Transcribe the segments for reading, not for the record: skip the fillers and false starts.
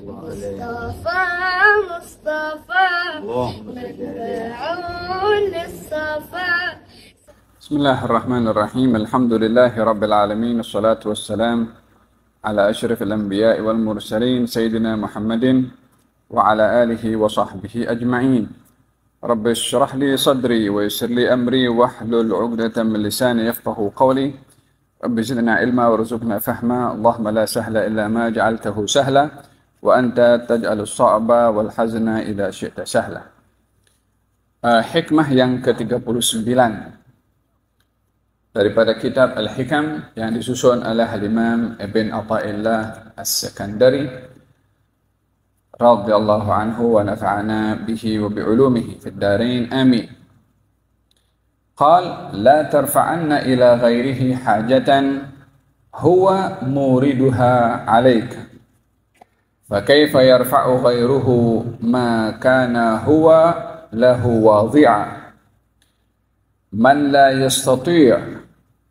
مصطفى مصطفى مدعون الصفا. بسم الله الرحمن الرحيم. الحمد لله رب العالمين، الصلاة والسلام على أشرف الأنبياء والمرسلين سيدنا محمد وعلى آله وصحبه أجمعين. رب اشرح لي صدري ويسر لي أمري واحلل عقدة من لساني يفقه قولي. رب زدنا علما وارزقنا فهما. اللهم لا سهل إلا ما جعلته سهلا وأنت تجعل الصعب والحزن إذا شئت سهلا. Hikmah yang ke-39 daripada kitab Al-Hikam yang disusun oleh Al-Imam Ibn Atha'illah As-Sakandari radhiyallahu anhu wa nafa'ana bihi wa bi'ulumihi fid darain amin. Qal la tarfa'anna ila ghairihi hajatan huwa muriduha 'alaika fa kaifa yarfa'u ghairuhu ma kana huwa lahu wadhi'a man la yastati'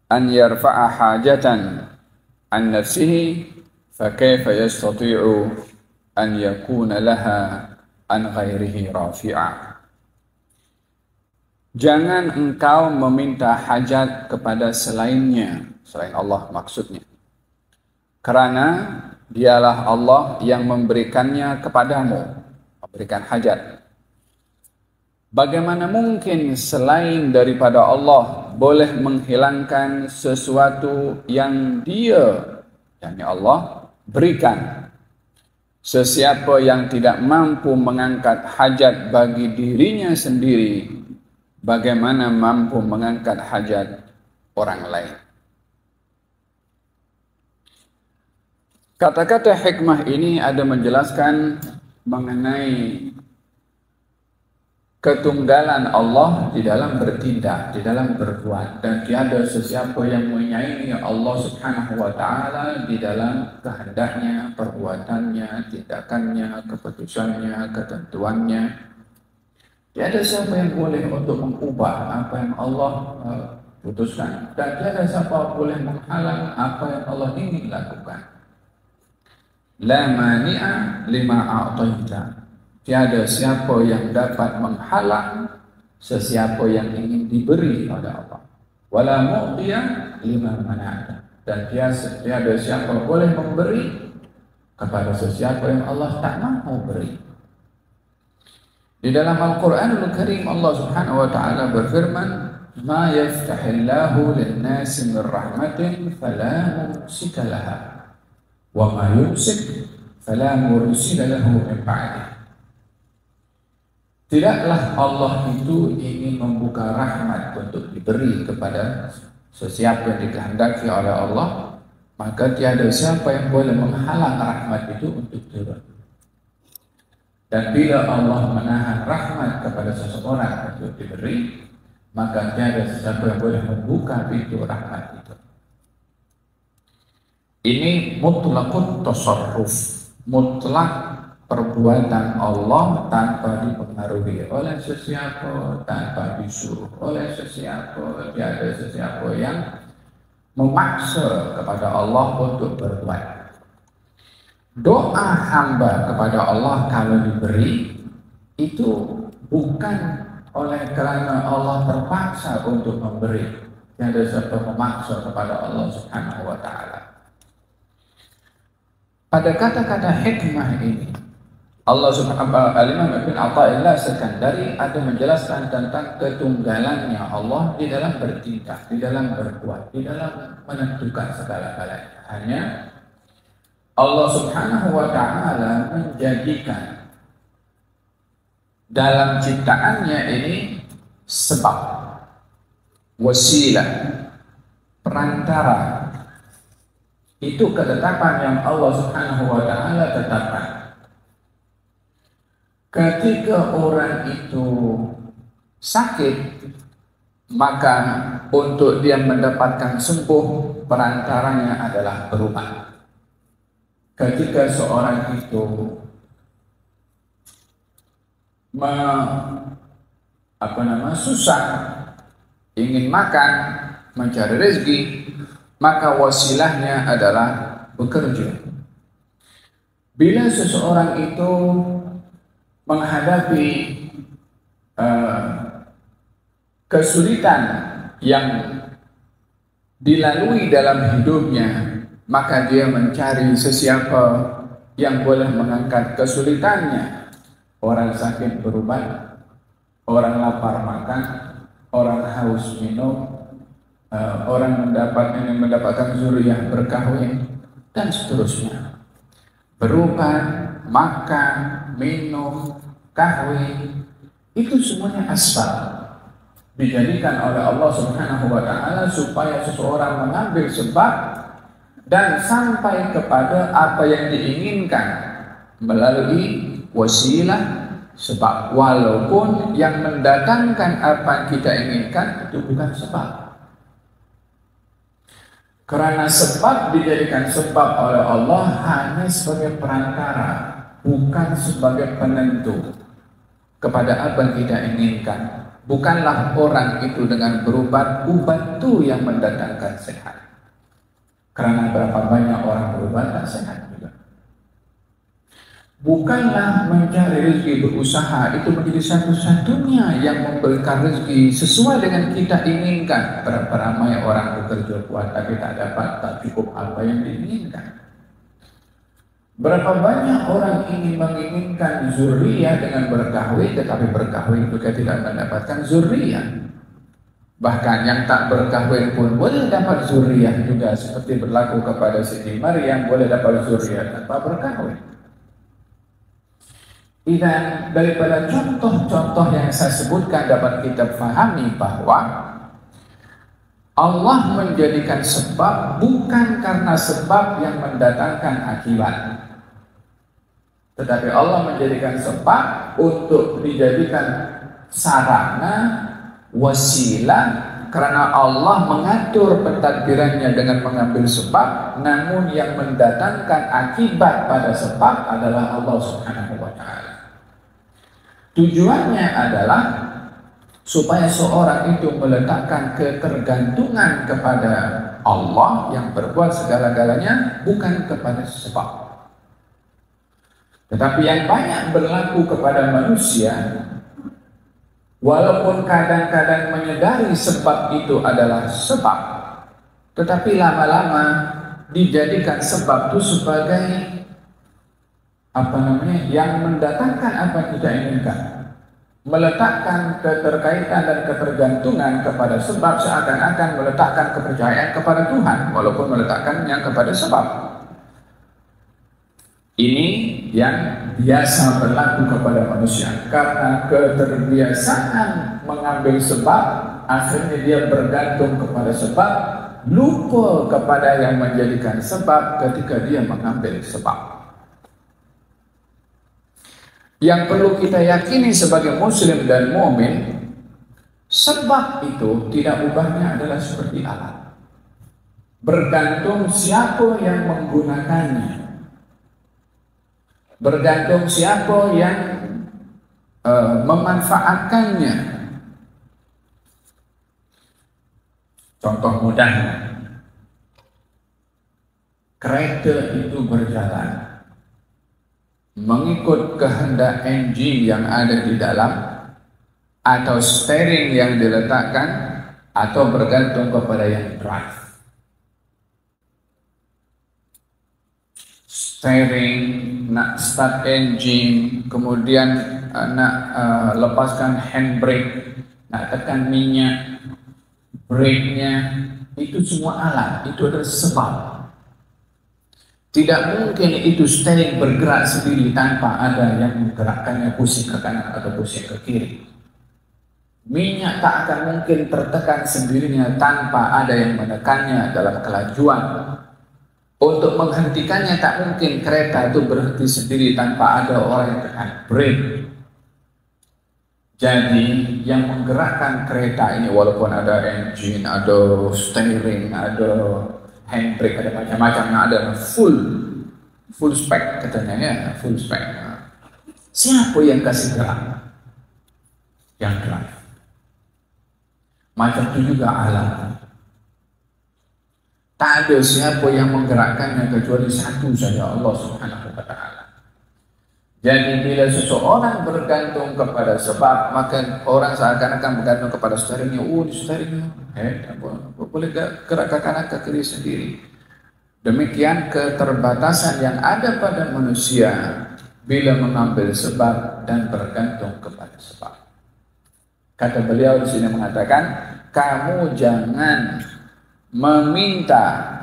an yarfa'a hajatan an nafsihi fa kaifa yastati'u an yakuna laha an ghairihi rafi'a. Jangan engkau meminta hajat kepada selainnya, selain Allah maksudnya, karena dialah Allah yang memberikannya kepadamu, memberikan hajat. Bagaimana mungkin selain daripada Allah boleh menghilangkan sesuatu yang Dia, yakni Allah, berikan? Sesiapa yang tidak mampu mengangkat hajat bagi dirinya sendiri, bagaimana mampu mengangkat hajat orang lain? Kata-kata hikmah ini ada menjelaskan mengenai ketunggalan Allah di dalam bertindak, di dalam berbuat, dan tiada sesiapa yang menyaingi Allah Subhanahu wa Ta'ala di dalam kehendaknya, perbuatannya, tindakannya, keputusannya, ketentuannya. Tiada siapa yang boleh untuk mengubah apa yang Allah putuskan, dan tiada siapa boleh menghalang apa yang Allah ingin lakukan. La mani'a lima a'taita. Tiada siapa yang dapat menghalang sesiapa yang ingin diberi oleh Allah. Wala mu'tiya lima mana'ta. Dan tiada siapa boleh memberi kepada sesiapa yang Allah tak mahu beri. Di dalam Al-Quranul Karim Allah Subhanahu wa Ta'ala berfirman, "Ma yaftahillahu lin-nasi min rahmatin fala mumsika laha wa ma yumsik fala mursila lahu min ba'dih." Tidaklah Allah itu ingin membuka rahmat untuk diberi kepada sesiapa yang dikehendaki oleh Allah, maka tiada siapa yang boleh menghalang rahmat itu untuk turun. Dan bila Allah menahan rahmat kepada seseorang untuk diberi, maka tiada siapa yang boleh membuka pintu rahmat itu. Ini mutlaqut tasarruf, mutlak perbuatan Allah tanpa dipengaruhi oleh sesiapa, tanpa disuruh oleh sesiapa. Tiada sesiapa yang memaksa kepada Allah untuk berbuat. Doa hamba kepada Allah kalau diberi itu bukan oleh kerana Allah terpaksa untuk memberi. Tiada siapa memaksa kepada Allah Subhanahu wa Ta'ala. Pada kata-kata hikmah ini, Allah Subhanahu wa Ta'ala, Al-Imam Ibn Atha'illah Sakandari ada menjelaskan tentang ketunggalannya Allah di dalam bertindak, di dalam berbuat, di dalam menentukan segala-galanya. Hanya Allah Subhanahu wa Ta'ala menjadikan dalam ciptaannya ini sebab, wasilah, perantara. Itu ketetapan yang Allah Subhanahu wa Ta'ala tetapkan. Ketika orang itu sakit, maka untuk dia mendapatkan sembuh, perantaranya adalah berubat. Ketika seorang itu susah, ingin makan, mencari rezeki, maka wasilahnya adalah bekerja. Bila seseorang itu menghadapi kesulitan yang dilalui dalam hidupnya, maka dia mencari sesiapa yang boleh mengangkat kesulitannya. Orang sakit berobat, orang lapar makan, orang haus minum, orang mendapatkan zuriyah berkahwin, dan seterusnya. Berobat, makan, minum, kahwin, itu semuanya asbab dijadikan oleh Allah Subhanahu wa Ta'ala supaya seseorang mengambil sebab dan sampai kepada apa yang diinginkan melalui wasilah sebab, walaupun yang mendatangkan apa yang kita inginkan itu bukan sebab. Karena sebab dijadikan sebab oleh Allah hanya sebagai perantara, bukan sebagai penentu kepada apa yang kita inginkan. Bukanlah orang itu dengan berobat, obat itu yang mendatangkan sehat. Karena berapa banyak orang berobat tak sehat juga. Bukanlah mencari rezeki, berusaha itu menjadi satu-satunya yang memberikan rezeki sesuai dengan kita inginkan. Berapa ramai orang bekerja kuat tapi tak dapat, tak cukup apa yang diinginkan. Berapa banyak orang menginginkan zuriyah dengan berkahwin, tetapi berkahwin juga tidak mendapatkan zuriyah. Bahkan yang tak berkahwin pun boleh dapat zuriyah juga, seperti berlaku kepada Siti Maryam, boleh dapat zuriyah tanpa berkahwin. Dan daripada contoh-contoh yang saya sebutkan dapat kita pahami bahwa Allah menjadikan sebab bukan karena sebab yang mendatangkan akibat, tetapi Allah menjadikan sebab untuk dijadikan sarana, wasilah, karena Allah mengatur pentadbirannya dengan mengambil sebab, namun yang mendatangkan akibat pada sebab adalah Allah Subhanahu wa Ta'ala. Tujuannya adalah supaya seorang itu meletakkan ketergantungan kepada Allah yang berbuat segala-galanya, bukan kepada sebab. Tetapi yang banyak berlaku kepada manusia, walaupun kadang-kadang menyadari sebab itu adalah sebab, tetapi lama-lama dijadikan sebab itu sebagai yang mendatangkan apa yang kita inginkan. Meletakkan keterkaitan dan ketergantungan kepada sebab seakan-akan meletakkan kepercayaan kepada Tuhan, walaupun meletakkannya kepada sebab. Ini yang biasa berlaku kepada manusia, karena keterbiasaan mengambil sebab, akhirnya dia bergantung kepada sebab, lupa kepada yang menjadikan sebab ketika dia mengambil sebab. Yang perlu kita yakini sebagai muslim dan mukmin, sebab itu tidak ubahnya adalah seperti alat. Bergantung siapa yang menggunakannya, bergantung siapa yang memanfaatkannya. Contoh mudahnya, kereta itu berjalan mengikut kehendak enjin yang ada di dalam, atau steering yang diletakkan, atau bergantung kepada yang drive. Steering, nak start engine, kemudian nak lepaskan handbrake, nak tekan minyak, brake-nya, itu semua alat, itu adalah sebab. Tidak mungkin itu steering bergerak sendiri tanpa ada yang menggerakkannya pusing ke kanan atau pusing ke kiri. Minyak tak akan mungkin tertekan sendirinya tanpa ada yang menekannya dalam kelajuan. Untuk menghentikannya tak mungkin kereta itu berhenti sendiri tanpa ada orang yang tekan brake. Jadi yang menggerakkan kereta ini, walaupun ada engine, ada steering, ada handbrake, ada macam-macam, ada full spec katanya ya, full spec. Siapa yang kasih gerak? Yang drive. Macam itu juga alat. Tak ada siapa yang menggerakkannya kecuali satu saja, Allah Subhanahu wa Ta'ala. Jadi bila seseorang bergantung kepada sebab, maka orang seakan-akan bergantung kepada saudaranya. Oh, saudaranya, boleh gerak ke kanan ke kiri sendiri. Demikian keterbatasan yang ada pada manusia bila mengambil sebab dan bergantung kepada sebab. Kata beliau di sini mengatakan, kamu jangan meminta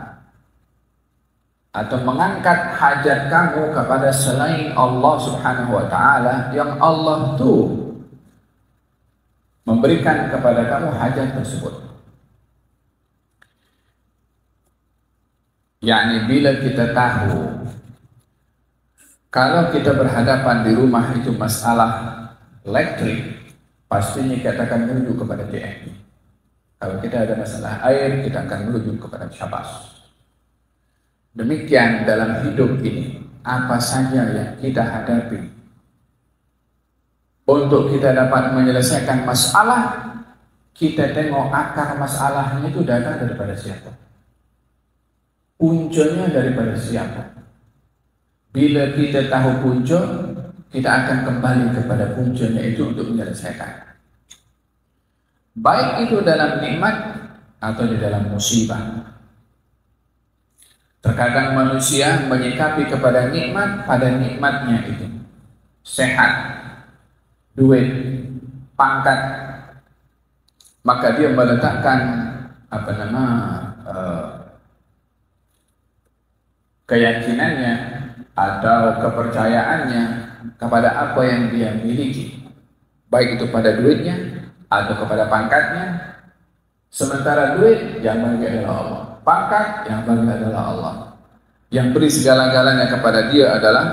atau mengangkat hajat kamu kepada selain Allah Subhanahu wa taala, yang Allah itu memberikan kepada kamu hajat tersebut. Yani bila kita tahu kalau kita berhadapan di rumah itu masalah elektrik, pastinya kita akan menuju kepada TNI. Kalau kita ada masalah air, kita akan menuju kepada Syabas. Demikian dalam hidup ini, apa saja yang kita hadapi, untuk kita dapat menyelesaikan masalah, kita tengok akar masalahnya itu datang daripada siapa, puncanya daripada siapa. Bila kita tahu punca, kita akan kembali kepada puncanya itu untuk menyelesaikan. Baik itu dalam nikmat atau di dalam musibah. Terkadang manusia menyikapi kepada nikmat pada nikmatnya itu. Sehat, duit, pangkat. Maka dia meletakkan keyakinannya atau kepercayaannya kepada apa yang dia miliki. Baik itu pada duitnya atau kepada pangkatnya. Sementara duit yang bagi adalah Allah, pangkat yang bagi adalah Allah. Yang beri segala-galanya kepada dia adalah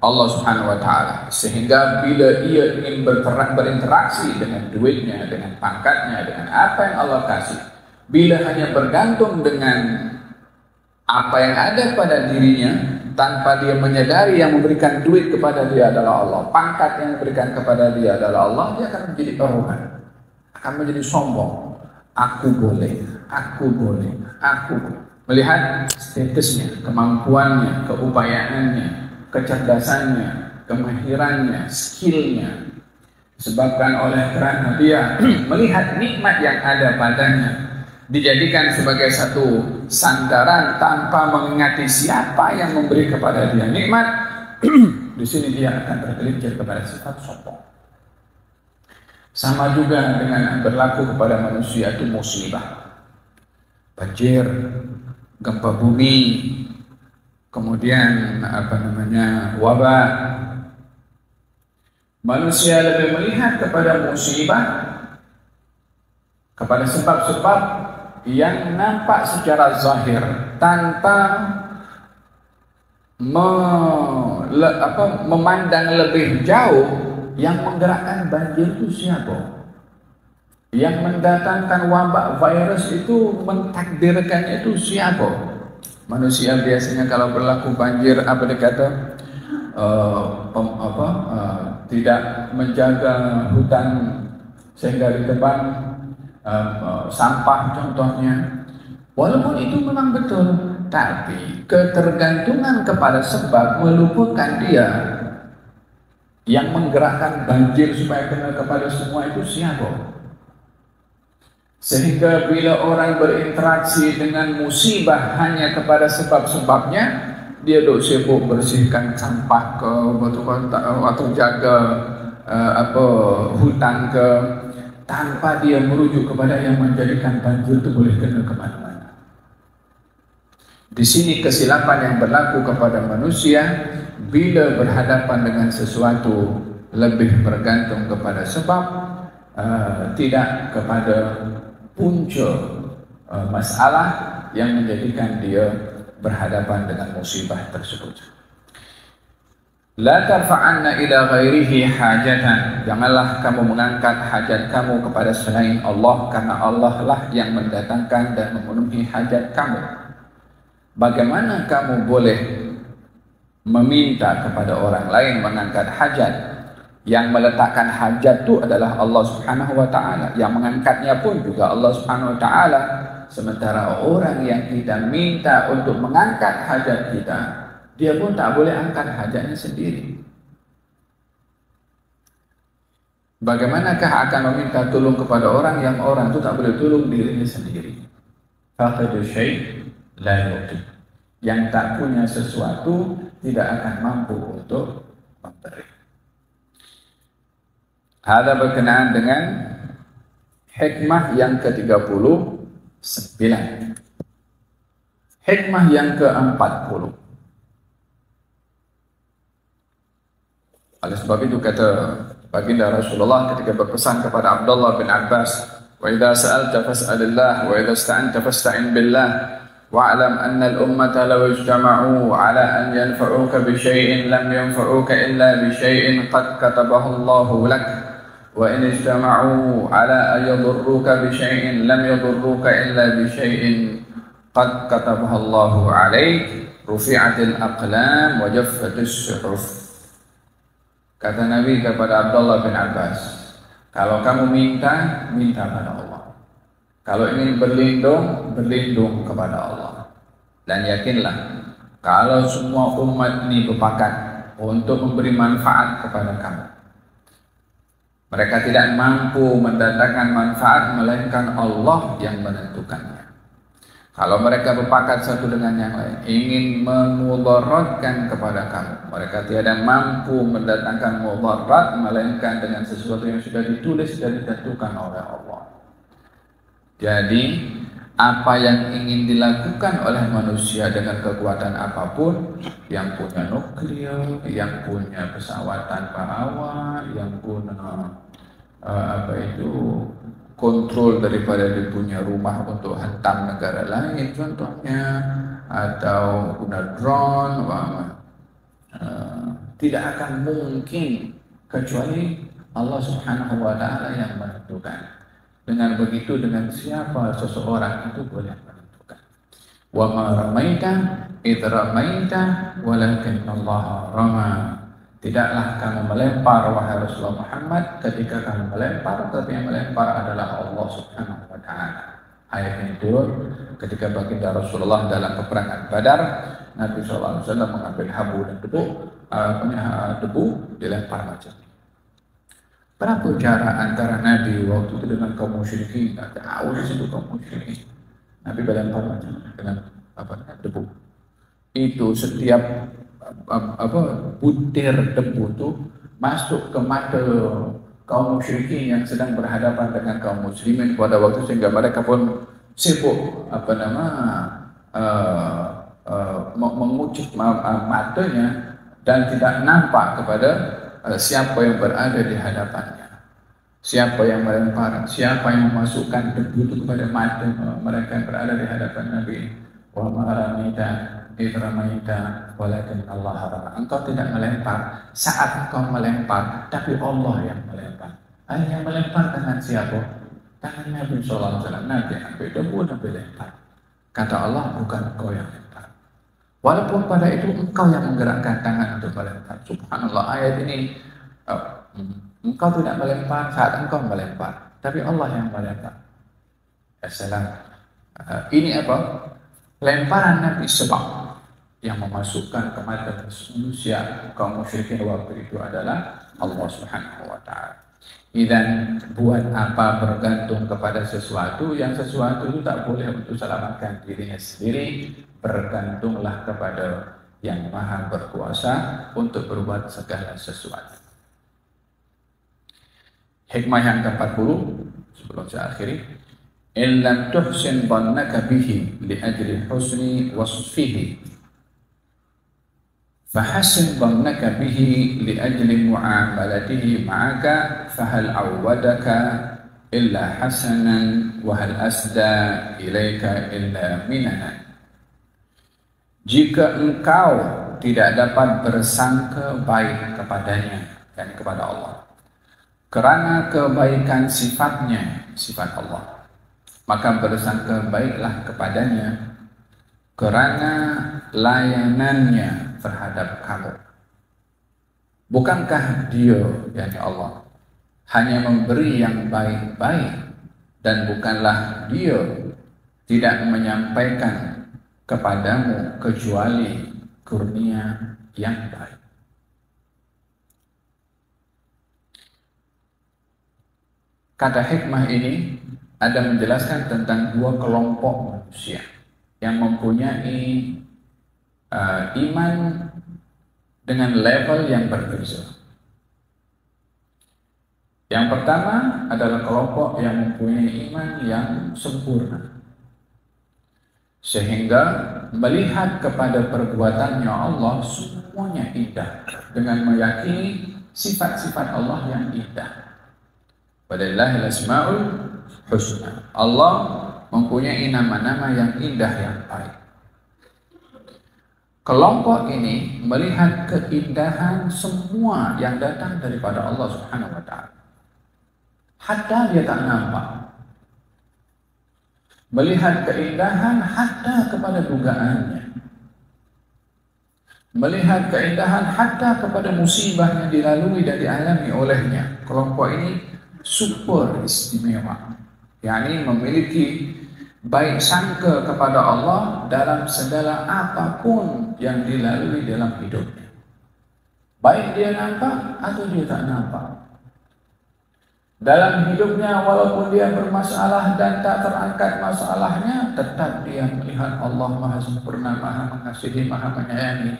Allah Subhanahu wa taala. Sehingga bila ia ingin berinteraksi dengan duitnya, dengan pangkatnya, dengan apa yang Allah kasih, bila hanya bergantung dengan apa yang ada pada dirinya, tanpa dia menyadari yang memberikan duit kepada dia adalah Allah, pangkat yang memberikan kepada dia adalah Allah, dia akan menjadi arrogan, akan menjadi sombong. Aku boleh, aku boleh, aku melihat statusnya, kemampuannya, keupayaannya, kecerdasannya, kemahirannya, skillnya, disebabkan oleh kerana dia melihat nikmat yang ada padanya, dijadikan sebagai satu sandaran tanpa mengingati siapa yang memberi kepada dia nikmat. Di sini dia akan tergelincir kepada sifat sombong. Sama juga dengan yang berlaku kepada manusia itu musibah, banjir, gempa bumi, kemudian wabah. Manusia lebih melihat kepada musibah, kepada sebab-sebab yang nampak secara zahir tanpa memandang lebih jauh. Yang menggerakkan banjir itu siapa? Yang mendatangkan wabak virus itu, mentakdirkannya itu siapa? Manusia biasanya kalau berlaku banjir, tidak menjaga hutan sehingga ditebang, sampah contohnya. Walaupun itu memang betul, tapi ketergantungan kepada sebab melupakan dia. Yang menggerakkan banjir supaya kena kepada semua itu siapa? Sehingga bila orang berinteraksi dengan musibah hanya kepada sebab-sebabnya, dia dok sibuk bersihkan sampah ke atau jaga hutan ke, tanpa dia merujuk kepada yang menjadikan banjir itu boleh kena kemana-mana. Di sini kesilapan yang berlaku kepada manusia bila berhadapan dengan sesuatu, lebih bergantung kepada sebab, tidak kepada punca masalah yang menjadikan dia berhadapan dengan musibah tersebut. La tarfa'anna ila ghairihi hajatan. Janganlah kamu mengangkat hajat kamu kepada selain Allah, karena Allah lah yang mendatangkan dan memenuhi hajat kamu. Bagaimana kamu boleh meminta kepada orang lain mengangkat hajat? Yang meletakkan hajat itu adalah Allah Subhanahu wa taala, yang mengangkatnya pun juga Allah Subhanahu wa taala. Sementara orang yang kita minta untuk mengangkat hajat kita, dia pun tak boleh angkat hajatnya sendiri. Bagaimanakah akan meminta tolong kepada orang yang orang itu tak boleh tolong dirinya sendiri? Faqidu syai' la yu'ti. Yang tak punya sesuatu tidak akan mampu untuk memberi. Hada berkenaan dengan hikmah yang ke-39. Hikmah yang ke-40. Oleh sebab itu kata baginda Rasulullah ketika berpesan kepada Abdullah bin Abbas, "Wa idza sa'alta fas'alillah wa idza ista'anta fasta'in billah wa'lam anna al-ummata law ijtama'u 'ala an yanfa'uka bi syai'in lam yanfa'uka illa bi syai'in qad katabahu Allahu lak wa in ijtama'u 'ala an yadurruka bi syai'in lam yadurruka illa bi syai'in qad katabahu Allahu 'alaik rufi'atil aqlam wa jaffatis suhuf." Kata Nabi kepada Abdullah bin Abbas, kalau kamu minta, minta pada Allah. Kalau ingin berlindung, berlindung kepada Allah. Dan yakinlah, kalau semua umat ini berpakat untuk memberi manfaat kepada kamu, mereka tidak mampu mendatangkan manfaat melainkan Allah yang menentukannya. Kalau mereka berpakat satu dengan yang lain, ingin memudaratkan kepada kamu, mereka tiada mampu mendatangkan mudarat melainkan dengan sesuatu yang sudah ditulis dan ditentukan oleh Allah. Jadi, apa yang ingin dilakukan oleh manusia dengan kekuatan apapun, yang punya nuklir, yang punya pesawat tanpa awak, yang punya kontrol daripada dia punya rumah untuk hantam negara lain contohnya, atau guna drone, tidak akan mungkin kecuali Allah Subhanahu wa Ta'ala yang menentukan. Dengan begitu, dengan siapa seseorang itu boleh menentukan. Wa ma ramaita idh ramaita walakinnallaha rama. Tidaklah kamu melempar wahai Rasulullah Muhammad ketika kamu melempar, tapi yang melempar adalah Allah Subhanahu wa Ta'ala. Ayat ini turun ketika baginda Rasulullah dalam peperangan Badar. Nabi SAW mengambil habu dan debu dilempar macam ini. Berapa jarak antara Nabi waktu itu dengan kaum musyrikin? Tak tahu di situ kaum musyrikin. Nabi melempar macam dengan debu. Itu setiap butir debu itu masuk ke mata kaum musyrikin yang sedang berhadapan dengan kaum muslimin pada waktu, sehingga mereka pun sibuk mengucuk matanya dan tidak nampak kepada siapa yang berada di hadapannya, siapa yang melempar, siapa yang memasukkan debu itu kepada mata mereka yang berada di hadapan Nabi. Wa ma ramaita idh ramaita walakinnallaha rama. Engkau tidak melempar saat engkau melempar, tapi Allah yang melempar. Yang melempar tangan siapa? Tangan Nabi SAW. Nabi ambil debu, Nabi lempar. Kata Allah, bukan engkau yang lempar. Walaupun pada itu engkau yang menggerakkan tangan untuk melempar. Subhanallah, ayat ini engkau tidak melempar saat engkau melempar, tapi Allah yang melempar. Assalam. Ini apa? Lemparan Nabi sebab yang memasukkan ke mata manusia kaum musyrikin waktu itu adalah Allah Subhanahu wa Ta'ala. Dan buat apa bergantung kepada sesuatu yang sesuatu itu tak boleh untuk selamatkan dirinya sendiri. Bergantunglah kepada yang maha berkuasa untuk berbuat segala sesuatu. Hikmah yang ke-40 sebelum saya akhiri, in lam tuhsin dhannaka bihi li ajli husni wasfihi fahassin dhannaka bihi li ajli mu'amalatihi ma'aka fahal awwadaka illa hasanan wa hal asda ilaika illa minanan. Jika engkau tidak dapat bersangka baik kepadanya dan kepada Allah kerana kebaikan sifatnya, sifat Allah, maka bersangka baiklah kepadanya kerana layanannya terhadap kamu. Bukankah dia, yakni Allah, hanya memberi yang baik-baik, dan bukanlah dia tidak menyampaikan kepadamu kecuali kurnia yang baik. Kata hikmah ini ada menjelaskan tentang dua kelompok manusia yang mempunyai iman dengan level yang berbeda. Yang pertama adalah kelompok yang mempunyai iman yang sempurna, sehingga melihat kepada perbuatannya Allah semuanya indah, dengan meyakini sifat-sifat Allah yang indah. Walillahil asmaul husna. Allah mempunyai nama-nama yang indah yang baik. Kelompok ini melihat keindahan semua yang datang daripada Allah Subhanahu wa taala. Hatta dia tak nampak. Melihat keindahan hatta kepada dugaannya. Melihat keindahan hatta kepada musibah yang dilalui dan dialami olehnya. Kelompok ini super istimewa, yakni memiliki baik sangka kepada Allah dalam segala apapun yang dilalui dalam hidupnya, baik dia nampak atau dia tak nampak. Dalam hidupnya walaupun dia bermasalah dan tak terangkat masalahnya, tetap dia melihat Allah Maha Sempurna, Maha Mengasihi, Maha Menyayangi.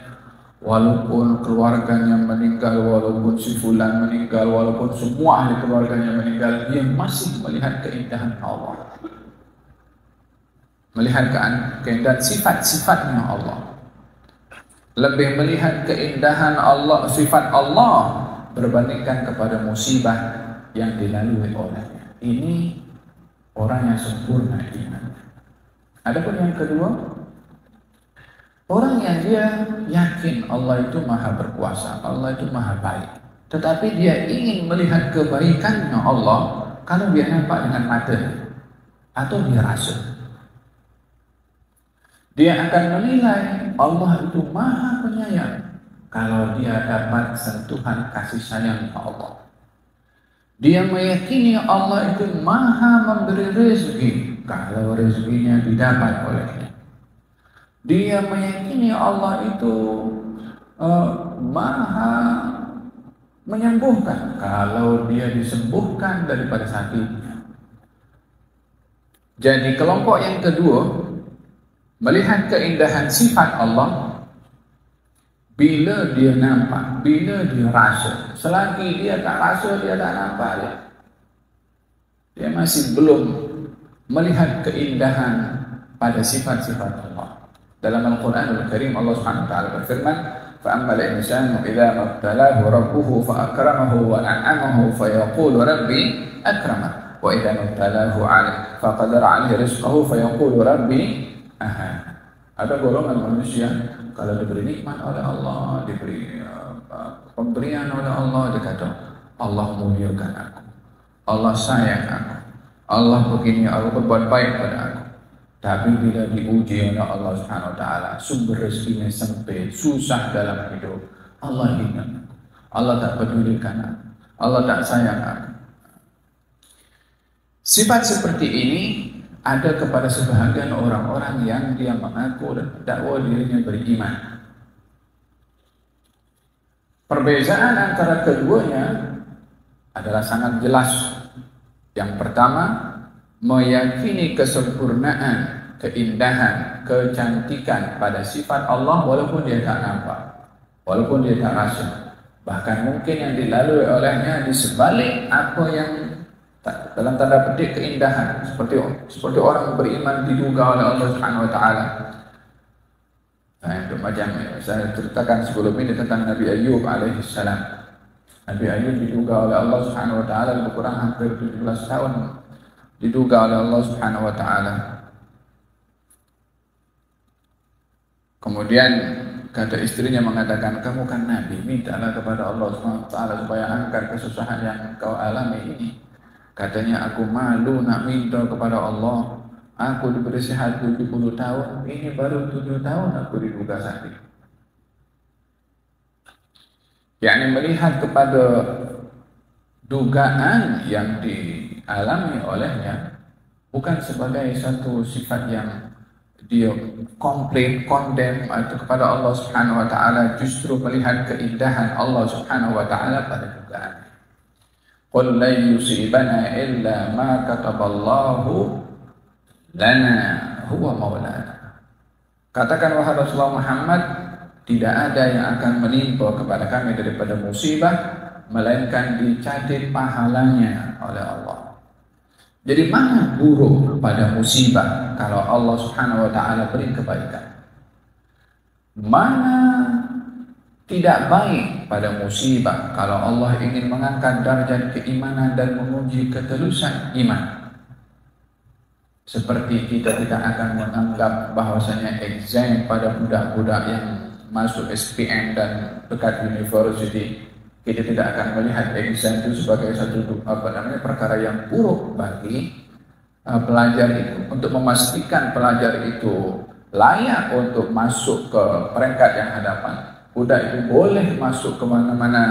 Walaupun keluarganya meninggal, walaupun si fulan meninggal, walaupun semua ahli keluarganya meninggal, dia masih melihat keindahan Allah, melihat keindahan sifat-sifatnya Allah, lebih melihat keindahan Allah, sifat Allah berbandingkan kepada musibah yang dilalui olehnya. Ini orang yang sempurna iman. Adapun yang kedua, orang yang dia yakin Allah itu maha berkuasa, Allah itu maha baik, tetapi dia ingin melihat kebaikannya Allah kalau dia nampak dengan matanya atau dia rasa. Dia akan menilai Allah itu maha penyayang kalau dia dapat sentuhan kasih sayang Allah. Dia meyakini Allah itu maha memberi rezeki kalau rezekinya didapat olehnya. Dia meyakini Allah itu maha menyembuhkan kalau dia disembuhkan daripada sakitnya. Jadi kelompok yang kedua melihat keindahan sifat Allah bila dia nampak, bila dia rasa. Selagi dia tak rasa, dia tak nampak, dia masih belum melihat keindahan pada sifat-sifat Allah. Dalam Al-Quran Al-Karim Allah Subhanahu wa taala berfirman, "Fa'ammal insanu idza mabtalahu rabbuhu fa'akramahu wa an'amahu fayaqulu rabbi akramah wa idza mabtalahu 'alaihi faqadara 'alaihi rizqahu fayaqulu rabbi ahana." Ada golongan manusia kalau diberi nikmat oleh Allah, diberi pemberian oleh Allah, dia kata Allah muliakan aku, Allah sayang aku, Allah begini, Allah berbuat baik pada aku. Tapi bila diuji oleh Allah Subhanahu wa taala, sumber rezekinya sempit, susah dalam hidup, Allah ingat aku, Allah tak pedulikan aku, Allah tak sayang aku. Sifat seperti ini ada kepada sebahagian orang-orang yang dia mengaku dan mendakwa dirinya beriman. Perbezaan antara keduanya adalah sangat jelas. Yang pertama, meyakini kesempurnaan, keindahan, kecantikan pada sifat Allah walaupun dia tak nampak, walaupun dia tak rasa. Bahkan mungkin yang dilalui olehnya di sebalik apa yang dalam tanda petik keindahan, seperti orang beriman diduga oleh Allah Subhanahu wa taala. Nah, itu macam saya ceritakan sebelum ini tentang Nabi Ayub alaihi salam. Nabi Ayub diduga oleh Allah Subhanahu wa taala lebih kurang hampir 17 tahun diduga oleh Allah Subhanahu wa taala. Kemudian kata istrinya mengatakan, "Kamu kan nabi, mintalah kepada Allah Subhanahu wa taala supaya angkat kesusahan yang kau alami ini." Katanya, "Aku malu nak minta kepada Allah. Aku diberi sehat 70 tahun, ini baru 7 tahun aku diduga sakit." Yakni melihat kepada dugaan yang dialami olehnya bukan sebagai satu sifat yang dia komplain, kondem atau kepada Allah Subhanahu wa taala, justru melihat keindahan Allah Subhanahu wa taala pada dugaan. Qul lan yusibana illa ma kataballahu lana huwa maulana. Katakan wahai Rasulullah Muhammad, tidak ada yang akan menimpa kepada kami daripada musibah melainkan dicatat pahalanya oleh Allah. Jadi mana buruk pada musibah kalau Allah Subhanahu wa taala beri kebaikan? Mana tidak baik pada musibah kalau Allah ingin mengangkat darjat keimanan dan menguji ketulusan iman. Seperti kita tidak akan menganggap bahwasanya exam pada budak-budak yang masuk SPM dan dekat university, kita tidak akan melihat exam itu sebagai satu perkara yang buruk bagi pelajar itu. Untuk memastikan pelajar itu layak untuk masuk ke peringkat yang hadapan, budak itu boleh masuk ke mana-mana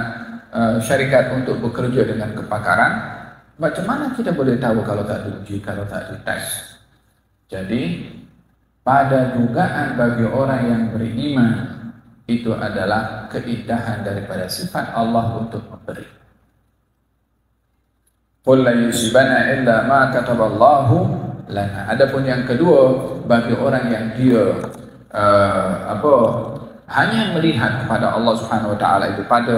syarikat untuk bekerja dengan kepakaran. Macam mana kita boleh tahu kalau tak diuji, kalau tak dites? Jadi pada dugaan bagi orang yang beriman itu adalah keindahan daripada sifat Allah untuk memberi. Qul la yusibana illa ma kataballahu lana. Adapun yang kedua, bagi orang yang dia hanya melihat kepada Allah Subhanahu wa taala itu pada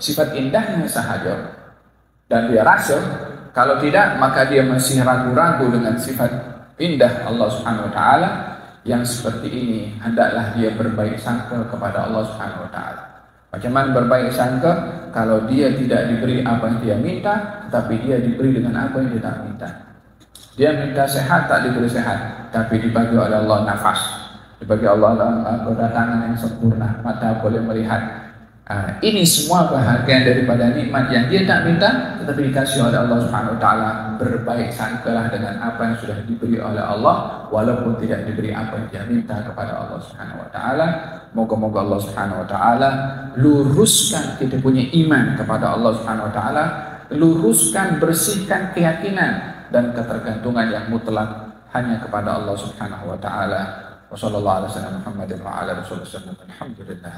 sifat indahnya sahaja, dan dia rasa kalau tidak maka dia masih ragu-ragu dengan sifat indah Allah Subhanahu wa taala, yang seperti ini hendaklah dia berbaik sangka kepada Allah Subhanahu wa taala. Macam mana berbaik sangka kalau dia tidak diberi apa yang dia minta, tetapi dia diberi dengan apa yang dia tak minta. Dia minta sehat, tak diberi sehat, tapi dibagi oleh Allah nafas, dibagi Allah kedatangan yang sempurna, mata boleh melihat. Ini semua bahagian daripada nikmat yang dia tak minta, tetapi dikasih oleh Allah Subhanahu wa taala. Berbaik sangkalah dengan apa yang sudah diberi oleh Allah, walaupun tidak diberi apa yang dia minta kepada Allah Subhanahu wa taala. Moga-moga Allah Subhanahu wa taala luruskan kita punya iman kepada Allah Subhanahu wa taala, luruskan, bersihkan keyakinan dan ketergantungan yang mutlak hanya kepada Allah Subhanahu wa taala. Wassallallahu alaihi wasallam Muhammadin wa ala rasulillah. Alhamdulillah.